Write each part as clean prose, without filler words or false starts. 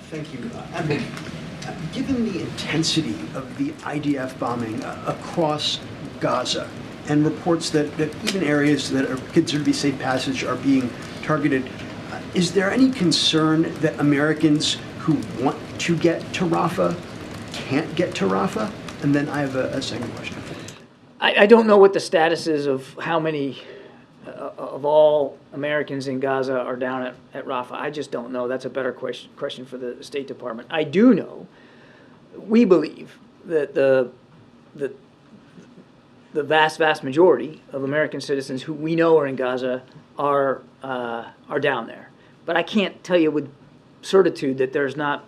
Thank you. Admiral, given the intensity of the IDF bombing across Gaza and reports that even areas that are considered to be safe passage are being targeted, is there any concern that Americans who want to get to Rafah can't get to Rafah? And then I have a second question. I don't know what the status is of how many of all Americans in Gaza are down at Rafah. I just don't know. That's a better question for the State Department. I do know, we believe that the vast majority of American citizens who we know are in Gaza are down there. But I can't tell you with certitude that there's not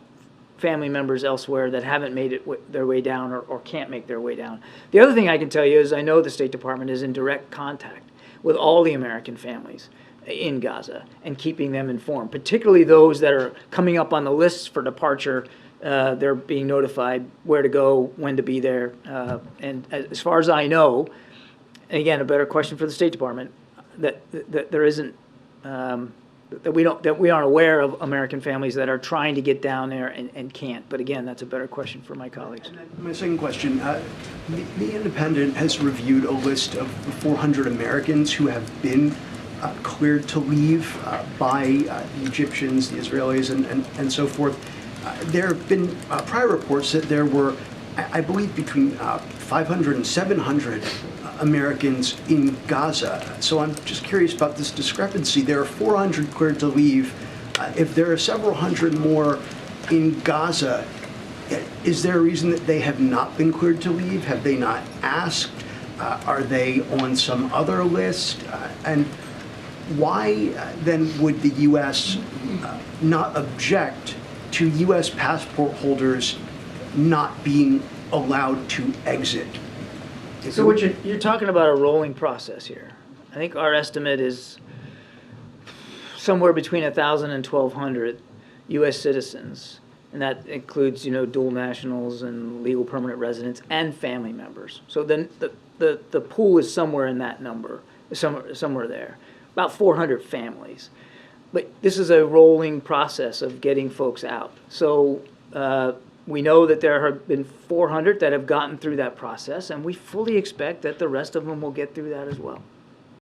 family members elsewhere that haven't made it their way down or can't make their way down. The other thing I can tell you is I know the State Department is in direct contact with all the American families in Gaza and keeping them informed, particularly those that are coming up on the lists for departure. They're being notified where to go, when to be there. And as far as I know, and again, a better question for the State Department, that there isn't, that we aren't aware of American families that are trying to get down there and can't. But again, that's a better question for my colleagues. My second question, the Independent has reviewed a list of 400 Americans who have been cleared to leave by the Egyptians, the Israelis, and so forth. There have been prior reports that there were, I believe, between 500 and 700 Americans in Gaza. So I'm just curious about this discrepancy. There are 400 cleared to leave. If there are several hundred more in Gaza, is there a reason that they have not been cleared to leave? Have they not asked? Are they on some other list? And why then would the U.S. Not object to U.S. passport holders not being allowed to exit? So what you're talking about a rolling process here. I think our estimate is somewhere between 1,000 and 1,200 U.S. citizens, and that includes, dual nationals and legal permanent residents and family members. So then the pool is somewhere in that number, somewhere there, about 400 families. But this is a rolling process of getting folks out. So we know that there have been 400 that have gotten through that process, and we fully expect that the rest of them will get through that as well.